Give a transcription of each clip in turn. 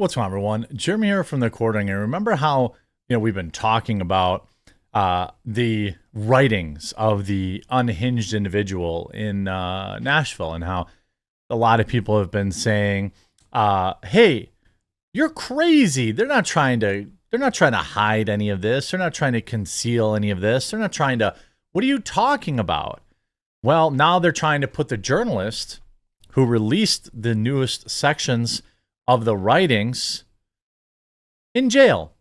What's going on, everyone? Jeremy here from the Quartering. And remember how we've been talking about the writings of the unhinged individual in Nashville, and how a lot of people have been saying, "Hey, you're crazy. They're not trying to hide any of this. They're not trying to conceal any of this. They're not trying to. What are you talking about?" Well, now they're trying to put the journalist who released the newest sections of the writings in jail.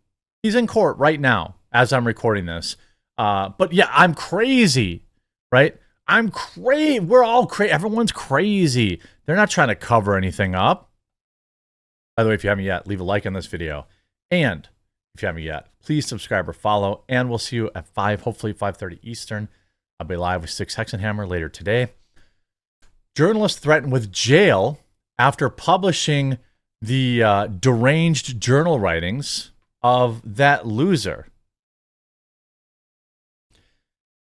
He's in court right now as I'm recording this. But yeah, I'm crazy, right? I'm crazy. We're all crazy. Everyone's crazy. They're not trying to cover anything up. By the way, if you haven't yet, leave a like on this video. And if you haven't yet, please subscribe or follow. And we'll see you at 5, hopefully 5:30 Eastern. I'll be live with Six Hexenhammer later today. Journalist threatened with jail after publishing the deranged journal writings of that loser.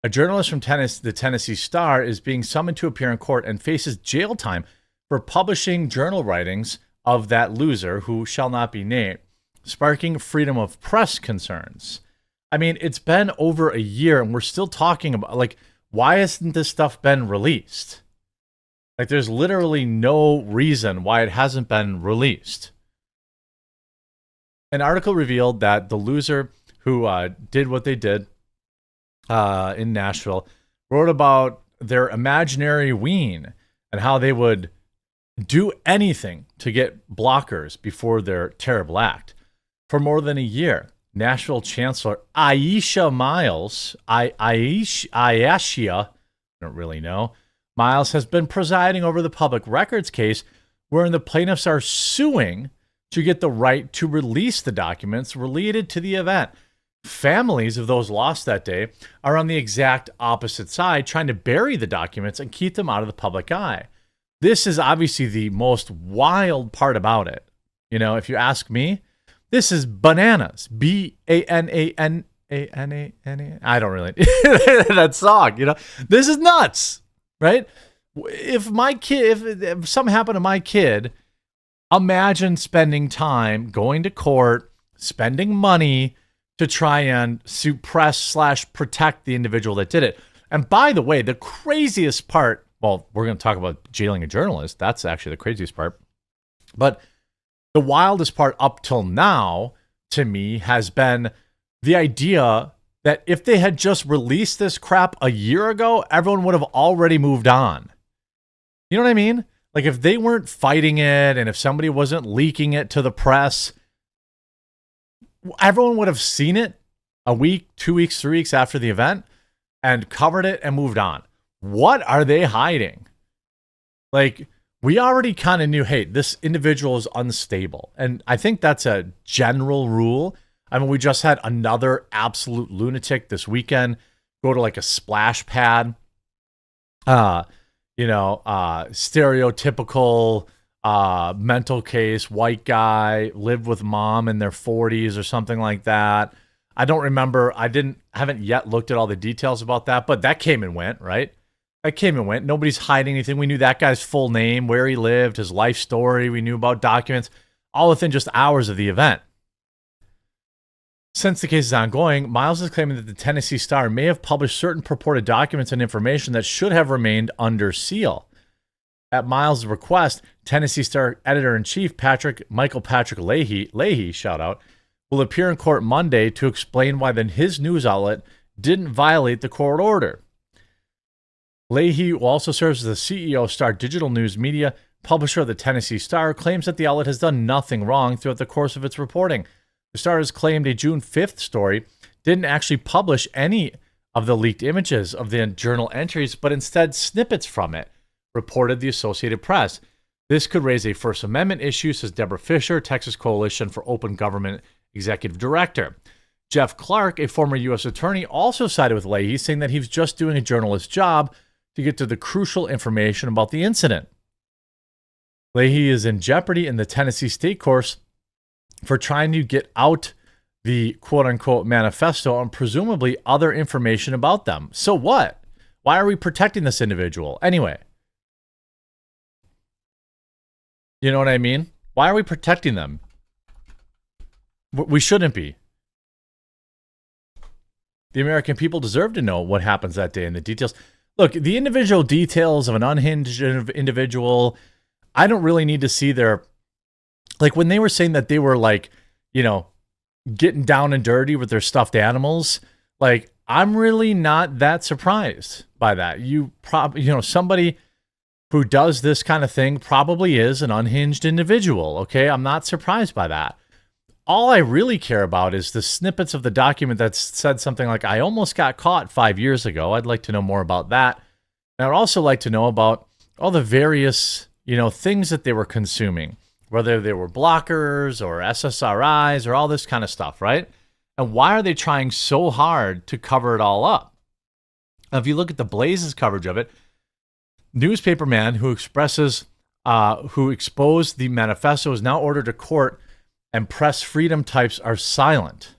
A journalist from the Tennessee Star is being summoned to appear in court and faces jail time for publishing journal writings of that loser, who shall not be named, sparking freedom of press concerns. I mean, it's been over a year and we're still talking about, like, why hasn't this stuff been released? Like, there's literally no reason why it hasn't been released. An article revealed that the loser who did what they did in Nashville wrote about their imaginary ween and how they would do anything to get blockers before their terrible act. For more than a year, Nashville Chancellor Aisha Miles, Aisha, I don't really know, Miles has been presiding over the public records case wherein the plaintiffs are suing to get the right to release the documents related to the event. Families of those lost that day are on the exact opposite side, trying to bury the documents and keep them out of the public eye. This is obviously the most wild part about it. You know, if you ask me, this is bananas. Banana. I don't really that song, you know. This is nuts. Right? If something happened to my kid, imagine spending time going to court, spending money to try and suppress/protect the individual that did it. And by the way, the craziest part, well, we're going to talk about jailing a journalist. That's actually the craziest part. But the wildest part up till now, to me, has been the idea that if they had just released this crap a year ago, everyone would have already moved on. You know what I mean? Like, if they weren't fighting it and if somebody wasn't leaking it to the press, everyone would have seen it a week, 2 weeks, 3 weeks after the event and covered it and moved on. What are they hiding? Like, we already kind of knew, hey, this individual is unstable. And I think that's a general rule. I mean, we just had another absolute lunatic this weekend go to like a splash pad. Stereotypical mental case, white guy, lived with mom in their 40s or something like that. I don't remember. Haven't yet looked at all the details about that, but that came and went, right? That came and went. Nobody's hiding anything. We knew that guy's full name, where he lived, his life story. We knew about documents, all within just hours of the event. Since the case is ongoing, Miles is claiming that the Tennessee Star may have published certain purported documents and information that should have remained under seal. At Miles' request, Tennessee Star editor-in-chief Michael Patrick Leahy, shout out, will appear in court Monday to explain why his news outlet didn't violate the court order. Leahy, who also serves as the CEO of Star Digital News Media, publisher of the Tennessee Star, claims that the outlet has done nothing wrong throughout the course of its reporting. The Star has claimed a June 5th story didn't actually publish any of the leaked images of the journal entries, but instead snippets from it, reported the Associated Press. This could raise a First Amendment issue, says Deborah Fisher, Texas Coalition for Open Government Executive Director. Jeff Clark, a former U.S. attorney, also sided with Leahy, saying that he was just doing a journalist's job to get to the crucial information about the incident. Leahy is in jeopardy in the Tennessee state courts for trying to get out the quote-unquote manifesto and presumably other information about them. So what? Why are we protecting this individual? Anyway, you know what I mean? Why are we protecting them? We shouldn't be. The American people deserve to know what happens that day and the details. Look, the individual details of an unhinged individual, I don't really need to see their, like when they were saying that they were like, you know, getting down and dirty with their stuffed animals, like I'm really not that surprised by that. Somebody who does this kind of thing probably is an unhinged individual, okay? I'm not surprised by that. All I really care about is the snippets of the document that said something like, I almost got caught 5 years ago. I'd like to know more about that. And I'd also like to know about all the various, things that they were consuming, whether they were blockers or SSRIs or all this kind of stuff, right? And why are they trying so hard to cover it all up? Now, if you look at the Blaze's coverage of it, newspaper man who exposed the manifesto is now ordered to court, and press freedom types are silent.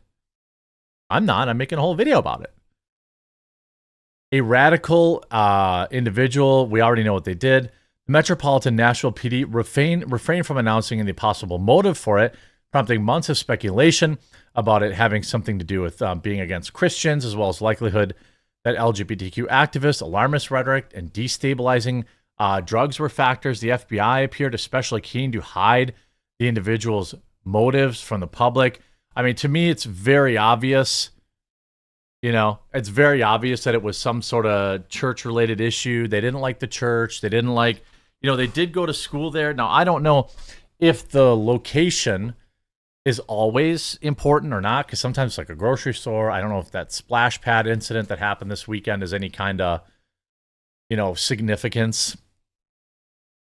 I'm not. I'm making a whole video about it. A radical individual, we already know what they did. The Metropolitan Nashville PD refrained from announcing any possible motive for it, prompting months of speculation about it having something to do with being against Christians, as well as likelihood that LGBTQ activists, alarmist rhetoric, and destabilizing drugs were factors. The FBI appeared especially keen to hide the individual's motives from the public. I mean, to me, it's very obvious. It's very obvious that it was some sort of church-related issue. They didn't like the church. They didn't like, they did go to school there. Now, I don't know if the location is always important or not, because sometimes it's like a grocery store. I don't know if that splash pad incident that happened this weekend is any kind of, significance.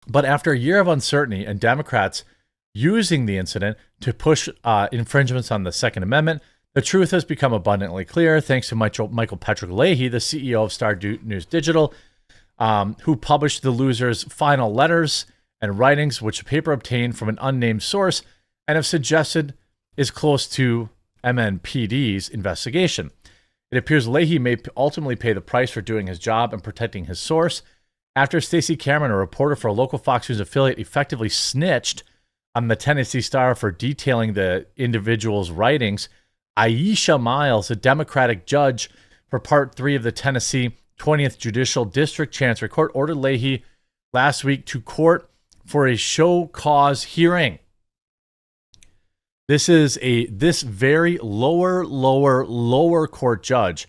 But after a year of uncertainty and Democrats using the incident to push infringements on the Second Amendment, the truth has become abundantly clear thanks to Michael Patrick Leahy, the CEO of Star News Digital, who published the loser's final letters and writings, which the paper obtained from an unnamed source and have suggested is close to MNPD's investigation. It appears Leahy may ultimately pay the price for doing his job and protecting his source. After Stacey Cameron, a reporter for a local Fox News affiliate, effectively snitched on the Tennessee Star for detailing the individual's writings, Aisha Miles, a Democratic judge for Part 3 of the Tennessee 20th Judicial District Chancery Court, ordered Leahy last week to court for a show cause hearing. This very lower court judge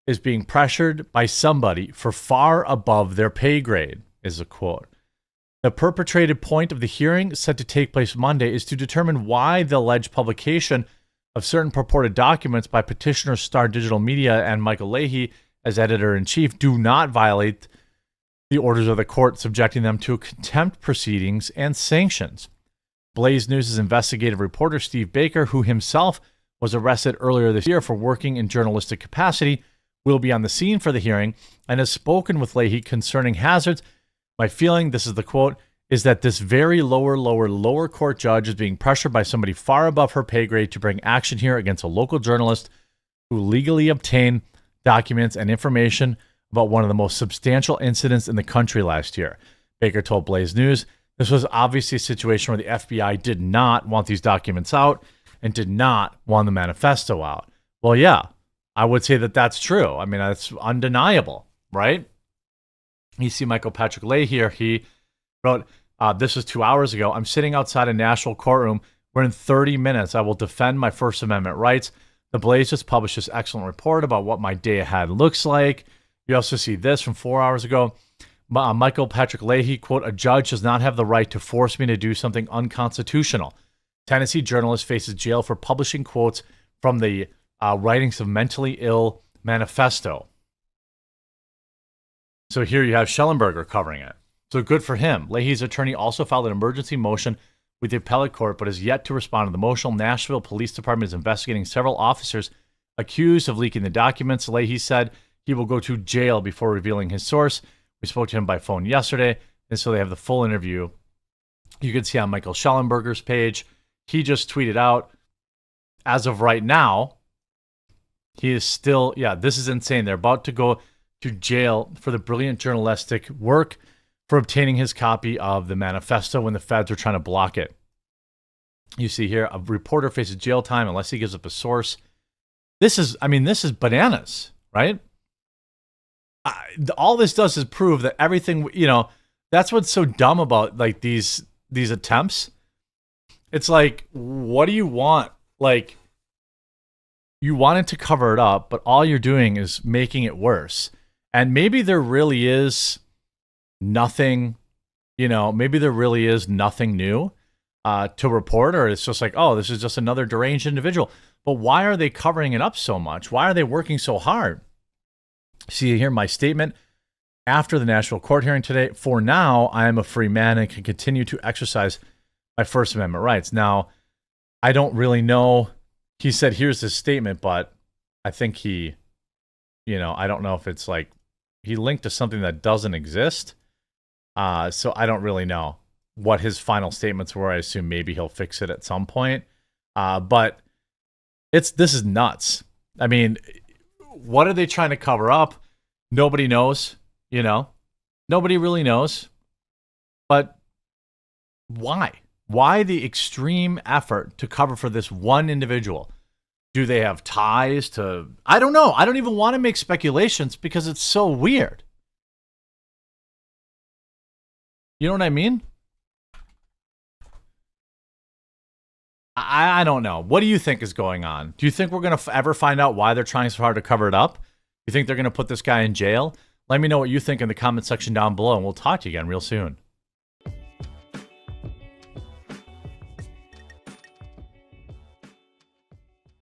is being pressured by somebody for far above their pay grade, is a quote. The perpetrated point of the hearing, set to take place Monday, is to determine why the alleged publication of certain purported documents by petitioner Star Digital Media and Michael Leahy as editor-in-chief do not violate the orders of the court, subjecting them to contempt proceedings and sanctions. Blaze News' investigative reporter Steve Baker, who himself was arrested earlier this year for working in journalistic capacity, will be on the scene for the hearing and has spoken with Leahy concerning hazards. My feeling, this is the quote, is that this very lower court judge is being pressured by somebody far above her pay grade to bring action here against a local journalist who legally obtained documents and information about one of the most substantial incidents in the country last year. Baker told Blaze News, this was obviously a situation where the FBI did not want these documents out and did not want the manifesto out. Well, yeah, I would say that that's true. I mean, that's undeniable, right? You see Michael Patrick Leahy here. He wrote, this was 2 hours ago. I'm sitting outside a national courtroom where in 30 minutes I will defend my First Amendment rights. The Blaze just published this excellent report about what my day ahead looks like. You also see this from 4 hours ago. Michael Patrick Leahy, quote, a judge does not have the right to force me to do something unconstitutional. Tennessee journalist faces jail for publishing quotes from the writings of mentally ill manifesto. So here you have Schellenberger covering it. So good for him. Leahy's attorney also filed an emergency motion with the appellate court, but has yet to respond to the motion. Nashville Police Department is investigating several officers accused of leaking the documents. Leahy said he will go to jail before revealing his source. We spoke to him by phone yesterday, and so they have the full interview. You can see on Michael Schellenberger's page, he just tweeted out, as of right now, he is still, this is insane. They're about to go to jail for the brilliant journalistic work for obtaining his copy of the manifesto when the feds were trying to block it. You see here, a reporter faces jail time unless he gives up a source. This is bananas, right? All this does is prove that everything, that's what's so dumb about like these attempts. It's like, what do you want? Like, you wanted to cover it up, but all you're doing is making it worse. And maybe there really is nothing, maybe there really is nothing new to report, or it's just like, oh, this is just another deranged individual. But why are they covering it up so much? Why are they working so hard? See here my statement after the national court hearing today. For now, I am a free man and can continue to exercise my First Amendment rights. Now, I don't really know. He said, here's his statement, but I think he, I don't know if it's like he linked to something that doesn't exist. So I don't really know what his final statements were. I assume maybe he'll fix it at some point. But this is nuts. I mean, what are they trying to cover up? Nobody knows, Nobody really knows. But why? Why the extreme effort to cover for this one individual? Do they have ties to... I don't know. I don't even want to make speculations because it's so weird. You know what I mean? I don't know. What do you think is going on? Do you think we're going to ever find out why they're trying so hard to cover it up? You think they're going to put this guy in jail? Let me know what you think in the comment section down below, and we'll talk to you again real soon.